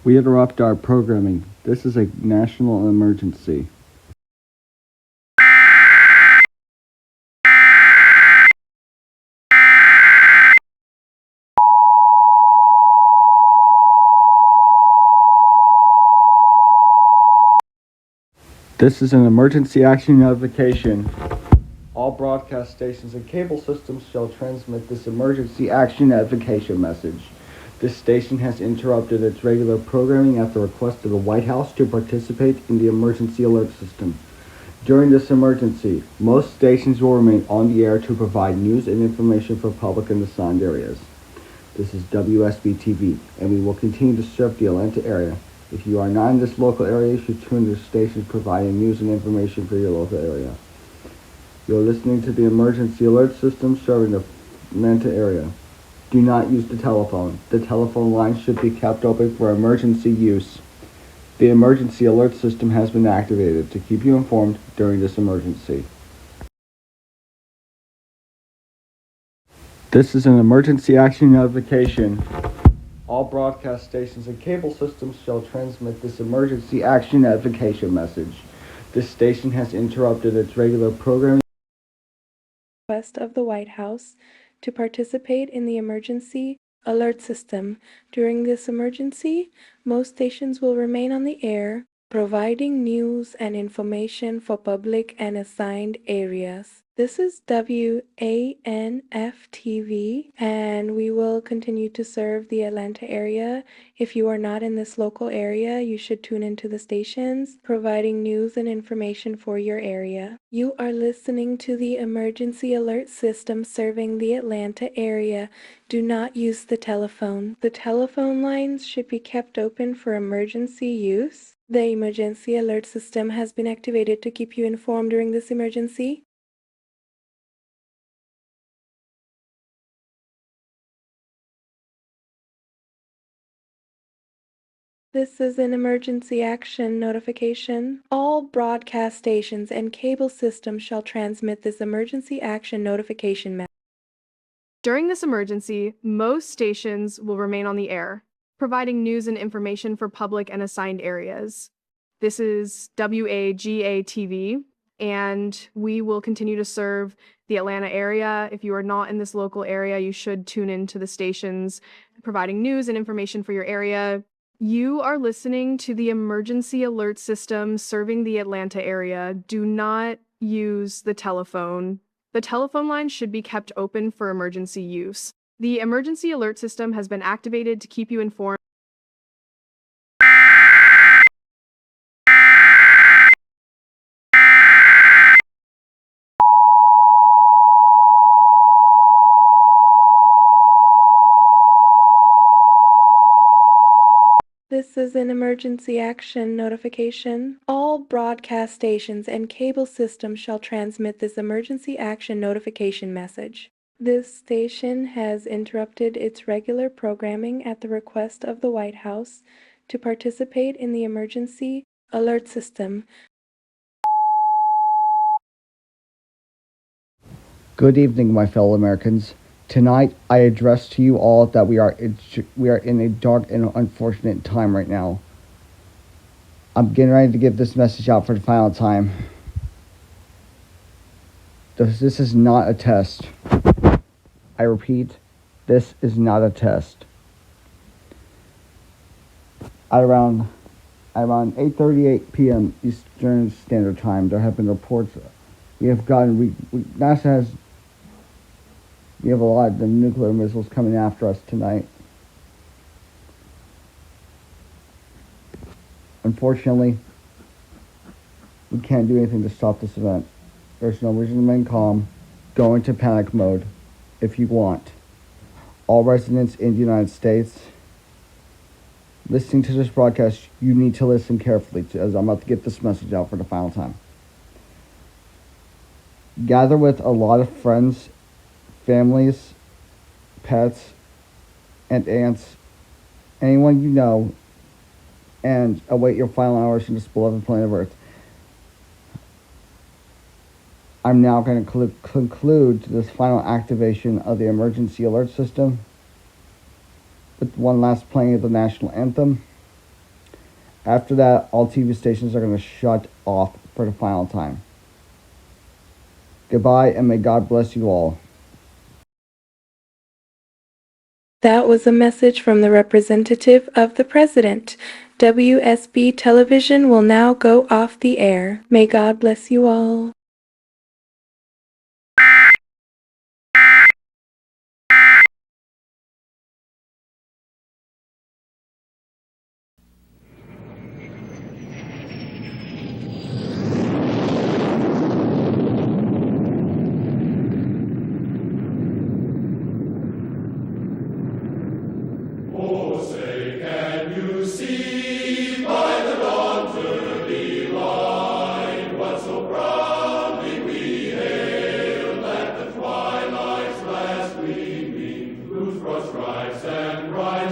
We interrupt our programming. This is a national emergency. This is an emergency action notification. All broadcast stations and cable systems shall transmit this emergency action notification message. This station has interrupted its regular programming at the request of the White House to participate in the emergency alert system. During this emergency, most stations will remain on the air to provide news and information for public in assigned areas. This is WSB-TV, and we will continue to serve the Atlanta area. If you are not in this local area, you should tune to stations providing news and information for your local area. You're listening to the emergency alert system serving the Atlanta area. Do not use the telephone. The telephone line should be kept open for emergency use. The emergency alert system has been activated to keep you informed during this emergency. This is an emergency action notification. All broadcast stations and cable systems shall transmit this emergency action notification message. This station has interrupted its regular programming. Request of the White House to participate in the emergency alert system. During this emergency, most stations will remain on the air, providing news and information for public and assigned areas. This is WANF-TV, and we will continue to serve the Atlanta area. If you are not in this local area, you should tune into the stations, providing news and information for your area. You are listening to the emergency alert system serving the Atlanta area. Do not use the telephone. The telephone lines should be kept open for emergency use. The emergency alert system has been activated to keep you informed during this emergency. This is an emergency action notification. All broadcast stations and cable systems shall transmit this emergency action notification message. During this emergency, most stations will remain on the air, providing news and information for public and assigned areas. This is WAGA-TV, and we will continue to serve the Atlanta area. If you are not in this local area, you should tune into the stations providing news and information for your area. You are listening to the emergency alert system serving the Atlanta area. Do not use the telephone. The telephone line should be kept open for emergency use. The emergency alert system has been activated to keep you informed. This is an emergency action notification. All broadcast stations and cable systems shall transmit this emergency action notification message. This station has interrupted its regular programming at the request of the White House to participate in the emergency alert system. Good evening, my fellow Americans. Tonight, I address to you all that we are in a dark and unfortunate time right now. I'm getting ready to give this message out for the final time. This is not a test. I repeat, this is not a test. At around 8:38 p.m. Eastern Standard Time, there have been reports we have gotten. NASA has. We have a lot of the nuclear missiles coming after us tonight. Unfortunately, we can't do anything to stop this event. There's no reason to remain calm. Go into panic mode if you want. All residents in the United States listening to this broadcast, you need to listen carefully as I'm about to get this message out for the final time. Gather with a lot of friends, families, pets, and aunts, anyone you know, and await your final hours in this beloved planet of Earth. I'm now going to conclude this final activation of the emergency alert system with one last playing of the national anthem. After that, all TV stations are going to shut off for the final time. Goodbye, and may God bless you all. That was a message from the representative of the president. WSB television will now go off the air. May God bless you all. Oh, say, can you see by the dawn's early light what so proudly we hailed at the twilight's last gleaming, whose broad stripes and bright